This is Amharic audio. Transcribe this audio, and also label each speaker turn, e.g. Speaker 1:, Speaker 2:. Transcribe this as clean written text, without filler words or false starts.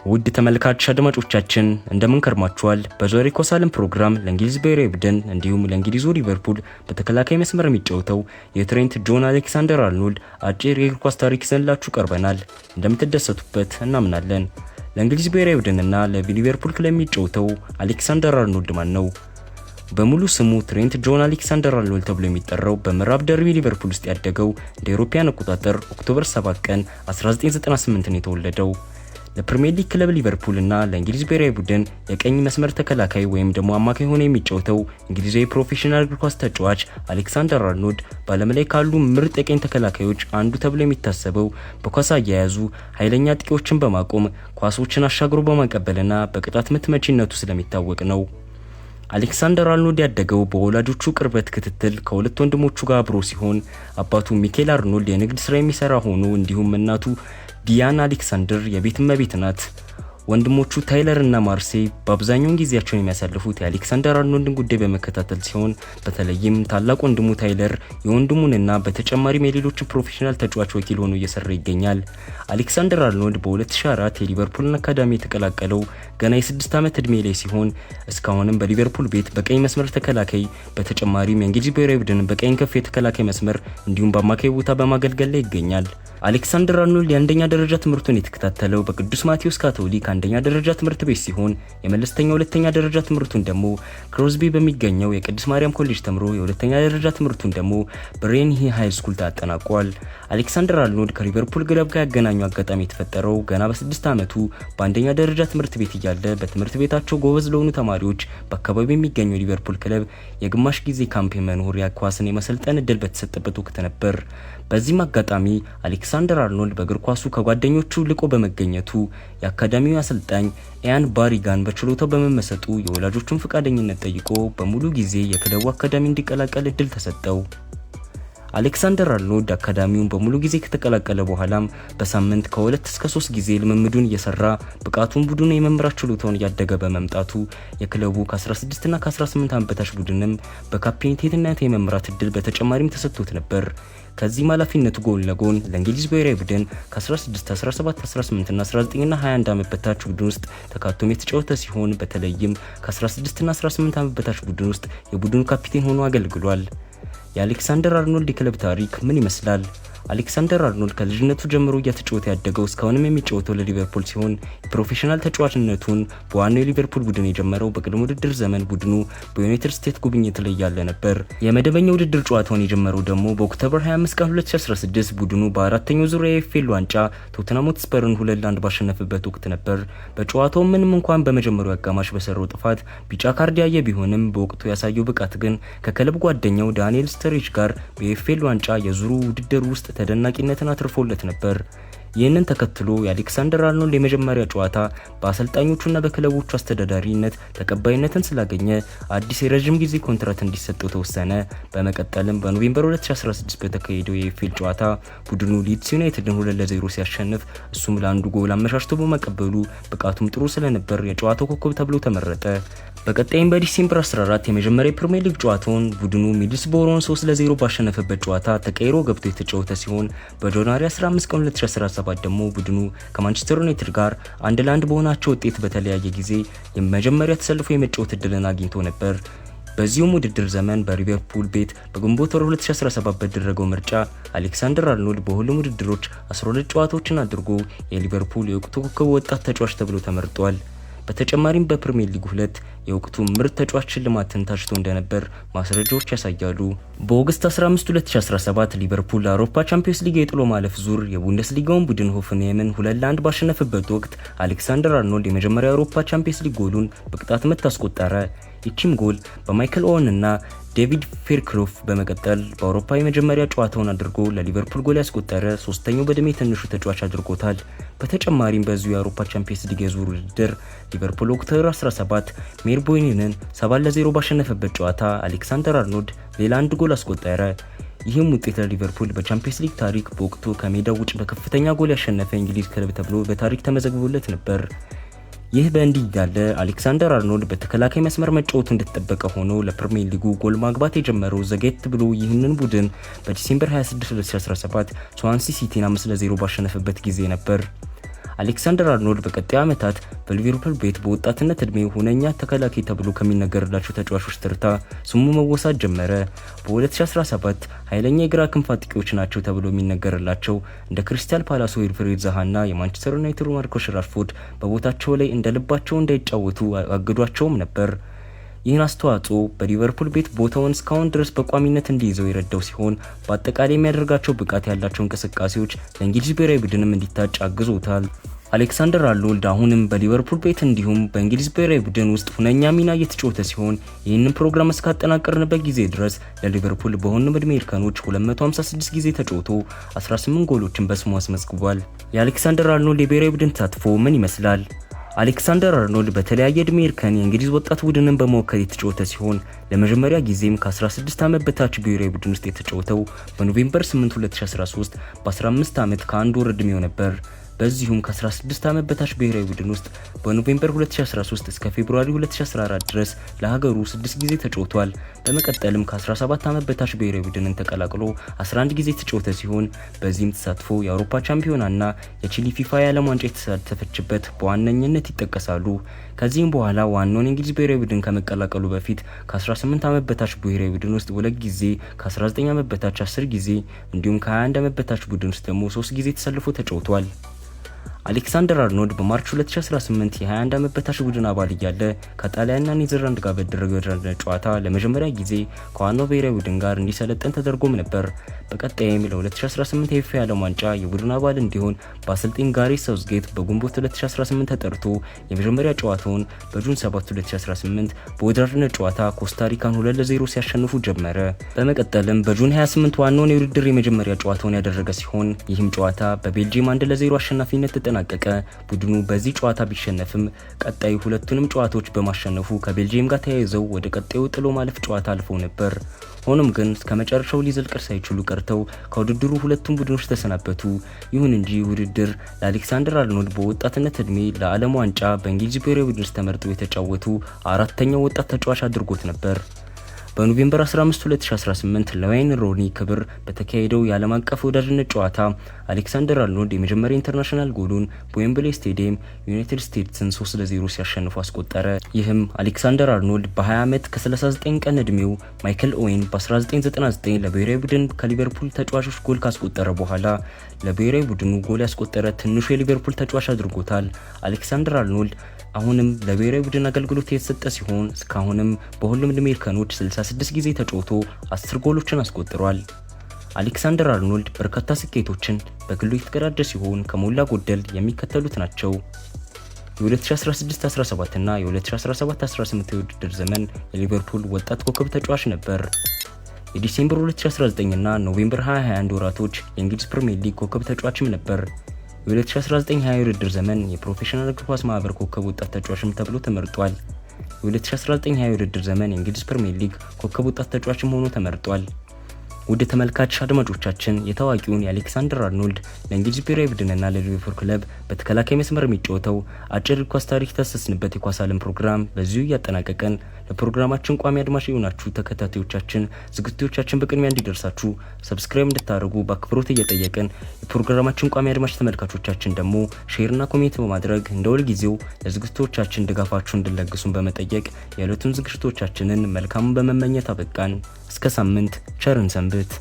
Speaker 1: ውድ ተመልካች አድማጮቻችን እንደምን ከርማችኋል? በዛሬው ኮሳለም ፕሮግራም ለእንግሊዝ ብሔራዊ ቡድን እንዲሁም ለእንግሊዙ ሊቨርፑል በተከላካይ መስመር የሚጫወተው የትሬንት ጆን አሌክሳንደር አርኖልድ አጭር የእግር ኳስ ታሪክ ይዘንላችሁ ቀርበናል። እንደምትደሰቱበት እናምናለን። ለእንግሊዝ ብሔራዊ ቡድንና ለሊቨርፑል ክለብ የሚጫወተው አሌክሳንደር አርኖልድ ማን ነው? በሙሉ ስሙ ትሬንት ጆን አሌክሳንደር አርኖልድ ተብሎ የሚጠራው በምዕራብ ደርቢ ሊቨርፑል ውስጥ ያደገው እንደ አውሮፓውያን አቆጣጠር ኦክቶበር 7 ቀን 1998 ነው የተወለደው። ለፕሪሚየር ሊግ ክለብ ሊቨርፑል እና ለእንግሊዝ ብሔራዊ ቡድን የቀኝ መስመር ተከላካይ ወይም ደግሞ አማካይ ሆኖ የሚጫወተው እንግሊዛዊ ፕሮፌሽናል እግር ኳስ ተጫዋች አሌክሳንደር አርኖልድ በዓለም ላይ ካሉ ምርጥ የቀኝ ተከላካዮች አንዱ ተብሎ የሚታሰበው በኳስ አያያዙ ኃይለኛ አጥቂዎችን በማቆም ኳሶችን አሻግሮ በማቀበልና በቅጣት ምት መቺነቱ ስለሚታወቅ ነው። አሌክሳንደር አርኖልድ ያደገው በወላጆቹ ቅርበት ክትትል ከሁለት ወንድሞቹ ጋር አብሮ ሲሆን አባቱ ሚኬል አርኖልድ የንግድ ስራ የሚሰራ ሆኖ እንዲሁም እናቱ ዲያና አሌክሳንደር የቤት እመቤት ናት። ወንድሞቹ ታይለር እና ማርሴይ በአብዛኛው ጊዜያቸውን የሚያሳልፉት የአሌክሳንደር አርኖልድን ጉዳይ በመከታተል ሲሆን በተለይም ታላቅ ወንድሙ ታይለር የወንድሙንና በተጨማሪም የሌሎች ፕሮፌሽናል ተጫዋች ወኪል ሆኖ እየሰራ ይገኛል። አሌክሳንደር አርኖልድ በ2004 የሊቨርፑልን አካዳሚ የተቀላቀለው ገና የ6 ዓመት ዕድሜ ላይ ሲሆን እስካሁንም በሊቨርፑል ቤት በቀኝ መስመር ተከላካይ በተጨማሪም የእንግሊዝ ብሔራዊ ቡድን በቀኝ ከፍ የተከላካይ መስመር እንዲሁም በአማካይ ቦታ በማገልገል ላይ ይገኛል። አሌክሳንደር አርኖልድ የአንደኛ ደረጃ ትምህርቱን የተከታተለው በቅዱስ ማቴዎስ ካቶሊክ አንደኛ ደረጃ ትምህርት ቤት ሲሆን የመለስተኛ ሁለተኛ ደረጃ ትምህርቱን ደግሞ ክሮዝቢ በሚገኘው የቅዱስ ማርያም ኮሌጅ ተምሮ የሁለተኛ ደረጃ ትምህርቱን ደግሞ በሬንሂ ሃይ ስኩል አጠናቋል። አሌክሳንደር አርኖልድ ከሊቨርፑል ክለብ ጋር ያገናኙ አጋጣሚ የተፈጠረው ገና በ6 ዓመቱ በአንደኛ ደረጃ ትምህርት ቤት እያለ በትምህርት ቤታቸው ጎበዝ ለሆኑ ተማሪዎች በአካባቢው የሚገኘው ሊቨርፑል ክለብ የግማሽ ጊዜ ካምፕ መኖሪያ ኳስን የመሰልጠን እድል በተሰጠበት ወቅት ነበር። በዚህም አጋጣሚ አሌክሳንደር አርኖልድ በእግር ኳሱ ከጓደኞቹ ልቆ በመገኘቱ የአካዳሚው አሰልጣኝ ኢያን ባሪጋን በችሎታው በመመሰጡ የወላጆቹን ፈቃደኝነት ጠይቆ በሙሉ ጊዜ የክለቡ አካዳሚ እንዲቀላቀል እድል ተሰጠው። አሌክሳንደር አርኖልድ አካዳሚውን በሙሉ ጊዜ ከተቀላቀለ በኋላም በሳምንት ከ2 እስከ 3 ጊዜ ልምምዱን እየሰራ ብቃቱን ቡድኑ የመምራት ችሎታውን እያደገ በመምጣቱ የክለቡ ከ16 እና ከ18 ዓመት በታች ቡድንም በካፒቴንነት የመምራት እድል በተጨማሪም ተሰጥቶት ነበር። ከዚህ ኃላፊነቱ ጎን ለጎን ለእንግሊዝ ብሔራዊ ቡድን ከ16፣ 17፣ 18 እና 19 እና 21 ዓመት በታች ቡድን ውስጥ ተካቶም የተጫወተ ሲሆን በተለይም ከ16 እና 18 ዓመት በታች ቡድን ውስጥ የቡድኑ ካፒቴን ሆኖ አገልግሏል። የአሌክሳንደር አርኖልድ የክለብ ታሪክ ምን ይመስላል? አሌክሳንደር አርኖልድ ከልጅነቱ ጀምሮ እየተጫወተ ያደገው እስካሁንም የሚጫወተው ለሊቨርፑል ሲሆን የፕሮፌሽናል ተጫዋችነቱን በዋናው የሊቨርፑል ቡድን የጀመረው በቅድመ ውድድር ዘመን ቡድኑ በዩናይትድ ስቴትስ ጉብኝት ላይ ያለ ነበር። የመደበኛ ውድድር ጨዋታውን የጀመረው ደግሞ በኦክቶበር 25 ቀን 2016 ቡድኑ በአራተኛው ዙር የኤፍኤል ዋንጫ ቶተንሃም ሆትስፐርን 2-1 ባሸነፈበት ወቅት ነበር። በጨዋታው ምንም እንኳን በመጀመሪያው አጋማሽ በሰራው ጥፋት ቢጫ ካርድ ያየ ቢሆንም በወቅቱ ያሳየው ብቃት ግን ከክለብ ጓደኛው ዳንኤል ስተሪጅ ጋር በኤፍኤል ዋንጫ የዙሩ ውድድር ውስጥ ተደናቂነትን አትርፎለት ነበር። ይህንን ተከትሎ የአሌክሳንደር አርኖልድ የመጀመሪያ ጨዋታ በአሰልጣኞቹና በክለቦቹ አስተዳዳሪነት ተቀባይነትን ስላገኘ አዲስ የረጅም ጊዜ ኮንትራት እንዲሰጠው ተወሰነ። በመቀጠልም በኖቬምበር 2016 በተካሄደው የኤፍኤል ጨዋታ ቡድኑ ሊድስ ዩናይትድን 2-0 ሲያሸንፍ እሱም ለአንዱ ጎል አመሻሽቶ በማቀበሉ ብቃቱም ጥሩ ስለነበር የጨዋታው ኮከብ ተብሎ ተመረጠ። በቀጣይም በዲሴምበር 14 የመጀመሪያ ፕሪሚየር ሊግ ጨዋታውን ቡድኑ ሚድልስቦሮን 3-0 ባሸነፈበት ጨዋታ ተቀይሮ ገብቶ የተጫወተ ሲሆን በጃንዋሪ 15 ቀን 2017 ደግሞ ቡድኑ ከማንቸስተር ዩናይትድ ጋር 1-1 በሆናቸው ውጤት በተለያየ ጊዜ የመጀመሪያ ተሰልፎ የመጫወት እድልን አግኝቶ ነበር። በዚሁም ውድድር ዘመን በሊቨርፑል ቤት በግንቦት 2017 በተደረገው ምርጫ አሌክሳንደር አርኖልድ በሁሉም ውድድሮች 12 ጨዋታዎችን አድርጎ የሊቨርፑል የወቅቱ ኮከብ ወጣት ተጫዋች ተብሎ ተመርጧል። በተጨማሪም በፕሪሚየር ሊግ 2 የወቅቱ ምርጥ ተጫዋች ሽልማትን ታጭቶ እንደነበር ማስረጃዎች ያሳያሉ። በኦገስት 15 2017 ሊቨርፑል ለአውሮፓ ቻምፒየንስ ሊግ የጥሎ ማለፍ ዙር የቡንደስሊጋውን ቡድን ሆፈንሄምን 2-1 ባሸነፈበት ወቅት አሌክሳንደር አርኖልድ የመጀመሪያ የአውሮፓ ቻምፒየንስ ሊግ ጎሉን በቅጣት ምት አስቆጠረ። ይቺም ጎል በማይክል ኦወን እና ዴቪድ ፌርክሮፍ በመቀጠል በአውሮፓ የመጀመሪያ ጨዋታውን አድርጎ ለሊቨርፑል ጎል ያስቆጠረ ሶስተኛው በእድሜ ትንሹ ተጫዋች አድርጎታል። በተጨማሪም በዚሁ የአውሮፓ ቻምፒየንስ ሊግ የዙር ውድድር ሊቨርፑል ኦክቶበር 17 ሜልቦርንን 7-0 ባሸነፈበት ጨዋታ አሌክሳንደር አርኖልድ ሌላ አንድ ጎል አስቆጠረ። ይህም ውጤት ለሊቨርፑል በቻምፒየንስ ሊግ ታሪክ በወቅቱ ከሜዳው ውጭ በከፍተኛ ጎል ያሸነፈ እንግሊዝ ክለብ ተብሎ በታሪክ ተመዝግቦለት ነበር። ይህ በእንዲህ እንዳለ አሌክሳንደር አርኖልድ በተከላካይ መስመር መጫወቱ እንደተጠበቀ ሆኖ ለፕሪሚየር ሊጉ ጎል ማግባት የጀመረው ዘጌት ብሎ ይህንን ቡድን በዲሴምበር 26 2017 ስዋንሲ ሲቲን 5-0 ባሸነፈበት ጊዜ ነበር። አሌክሳንደር አርኖልድ በቀጣዩ ዓመታት በሊቨርፑል ቤት በወጣትነት እድሜ ሁነኛ ተከላካይ ተብሎ ከሚነገርላቸው ተጫዋቾች ተርታ ስሙ መወሳት ጀመረ። በ2017 ኃይለኛ የግራ ክንፍ አጥቂዎች ናቸው ተብሎ የሚነገርላቸው እንደ ክሪስታል ፓላስ ዊልፍሪድ ዛሃና የማንቸስተር ዩናይትድ ማርኮስ ራሽፎርድ በቦታቸው ላይ እንደ ልባቸው እንዳይጫወቱ አግዷቸውም ነበር። ይህን አስተዋጽኦ በሊቨርፑል ቤት ቦታውን እስካሁን ድረስ በቋሚነት እንዲይዘው የረዳው ሲሆን በአጠቃላይ የሚያደርጋቸው ብቃት ያላቸው እንቅስቃሴዎች ለእንግሊዝ ብሔራዊ ቡድንም እንዲታጭ አግዞታል። አሌክሳንደር አርኖልድ አሁንም በሊቨርፑል ቤት እንዲሁም በእንግሊዝ ብሔራዊ ቡድን ውስጥ ሁነኛ ሚና እየተጫወተ ሲሆን ይህንን ፕሮግራም እስካጠናቀርንበት ጊዜ ድረስ ለሊቨርፑል በሁሉም ዕድሜ እርከኖች 256 ጊዜ ተጫውቶ 18 ጎሎችን በስሙ አስመዝግቧል። የአሌክሳንደር አርኖልድ የብሔራዊ ቡድን ተሳትፎ ምን ይመስላል? አሌክሳንደር አርኖልድ በተለያየ ዕድሜ እርከን የእንግሊዝ ወጣት ቡድንን በመወከል የተጫወተ ሲሆን ለመጀመሪያ ጊዜም ከ16 ዓመት በታች ብሔራዊ ቡድን ውስጥ የተጫወተው በኖቬምበር 8 2013 በ15 ዓመት ከአንድ ወር ዕድሜው ነበር። በዚሁም ከ16 ዓመት በታች ብሔራዊ ቡድን ውስጥ በኖቬምበር 2013 እስከ ፌብሩዋሪ 2014 ድረስ ለሀገሩ 6 ጊዜ ተጫውቷል። በመቀጠልም ከ17 ዓመት በታች ብሔራዊ ቡድንን ተቀላቅሎ 11 ጊዜ ተጫወተ ሲሆን በዚህም ተሳትፎ የአውሮፓ ቻምፒዮናና የቺሊ ፊፋ የዓለም ዋንጫ የተሳተፈችበት በዋነኝነት ይጠቀሳሉ። ከዚህም በኋላ ዋናውን የእንግሊዝ ብሔራዊ ቡድን ከመቀላቀሉ በፊት ከ18 ዓመት በታች ብሔራዊ ቡድን ውስጥ 2 ጊዜ፣ ከ19 ዓመት በታች 10 ጊዜ እንዲሁም ከ21 ዓመት በታች ቡድን ውስጥ ደግሞ 3 ጊዜ ተሰልፎ ተጫውቷል። አሌክሳንደር አርኖልድ በማርች 2018 የ21 ዓመት በታች ቡድን አባል እያለ ከጣሊያንና ኔዘርላንድ ጋር በተደረገው ጨዋታ ለመጀመሪያ ጊዜ ከዋናው ብሔራዊ ቡድን ጋር እንዲሰለጥን ተደርጎም ነበር። በቀጣይም ለ2018 የፊፋ የዓለም ዋንጫ የቡድን አባል እንዲሆን በአሰልጣኝ ጋሬት ሳውዝጌት በግንቦት 2018 ተጠርቶ የመጀመሪያ ጨዋታውን በጁን 7 2018 በወዳጅነት ጨዋታ ኮስታሪካን 2-0 ሲያሸንፉ ጀመረ። በመቀጠልም በጁን 28 ዋናውን የውድድር የመጀመሪያ ጨዋታውን ያደረገ ሲሆን ይህም ጨዋታ በቤልጂየም 1-0 አሸናፊነት ተጠናቀቀ። ቡድኑ በዚህ ጨዋታ ቢሸነፍም ቀጣዩ ሁለቱንም ጨዋታዎች በማሸነፉ ከቤልጂየም ጋር ተያይዘው ወደ ቀጣዩ ጥሎ ማለፍ ጨዋታ አልፈው ነበር። ሆኖም ግን እስከ መጨረሻው ሊዘልቅ ሳይችሉ ቀርተው ከውድድሩ ሁለቱም ቡድኖች ተሰናበቱ። ይሁን እንጂ ውድድር ለአሌክሳንደር አርኖልድ በወጣትነት እድሜ ለዓለም ዋንጫ በእንግሊዝ ብሔራዊ ቡድን ውስጥ ተመርጠው የተጫወቱ አራተኛው ወጣት ተጫዋች አድርጎት ነበር። በኖቬምበር 15 2018 ለዋይን ሮኒ ክብር በተካሄደው የዓለም አቀፍ ወዳጅነት ጨዋታ አሌክሳንደር አርኖልድ የመጀመሪያ ኢንተርናሽናል ጎሉን በዌምብሌ ስቴዲየም ዩናይትድ ስቴትስን 3-0 ሲያሸንፉ አስቆጠረ። ይህም አሌክሳንደር አርኖልድ በ20 ዓመት ከ39 ቀን እድሜው ማይክል ኦዌን በ1999 ለብሔራዊ ቡድን ከሊቨርፑል ተጫዋቾች ጎል ካስቆጠረ በኋላ ለብሔራዊ ቡድኑ ጎል ያስቆጠረ ትንሹ የሊቨርፑል ተጫዋች አድርጎታል። አሌክሳንደር አርኖልድ አሁንም ለብሔራዊ ቡድን አገልግሎት የተሰጠ ሲሆን እስካሁንም በሁሉም ዕድሜ እርከኖች 66 ጊዜ ተጫውቶ 10 ጎሎችን አስቆጥሯል። አሌክሳንደር አርኖልድ በርካታ ስኬቶችን በግሉ የተቀዳጀ ሲሆን ከሞላ ጎደል የሚከተሉት ናቸው። የ2016-17 እና የ2017-18 የውድድር ዘመን የሊቨርፑል ወጣት ኮከብ ተጫዋች ነበር። የዲሴምበር 2019 እና ኖቬምበር 2021 ወራቶች የእንግሊዝ ፕሪሚየር ሊግ ኮከብ ተጫዋችም ነበር። የ2019-20 የውድድር ዘመን የፕሮፌሽናል እግር ኳስ ማህበር ኮከብ ወጣት ተጫዋችም ተብሎ ተመርጧል። የ2019-20 የውድድር ዘመን የእንግሊዝ ፕሪሚየር ሊግ ኮከብ ወጣት ተጫዋችም ሆኖ ተመርጧል። ውድ ተመልካች አድማጮቻችን የታዋቂውን የአሌክሳንደር አርኖልድ ለእንግሊዝ ብሔራዊ ቡድንና ለሊቨርፑል ክለብ በተከላካይ መስመር የሚጫወተው አጭር ኳስ ታሪክ ተሰስንበት የኳስ ዓለም ፕሮግራም በዚሁ እያጠናቀቀን ለፕሮግራማችን ቋሚ አድማጭ የሆናችሁ ተከታታዮቻችን ዝግጅቶቻችን በቅድሚያ እንዲደርሳችሁ ሰብስክራይብ እንድታደርጉ በአክብሮት እየጠየቅን የፕሮግራማችን ቋሚ አድማጭ ተመልካቾቻችን ደግሞ ሼርና ኮሜንት በማድረግ እንደ ሁልጊዜው ለዝግጅቶቻችን ድጋፋችሁን እንድትለግሱን በመጠየቅ የዕለቱን ዝግጅቶቻችንን መልካሙን በመመኘት አበቃን። እስከ ሳምንት ቸርን ሰንብት።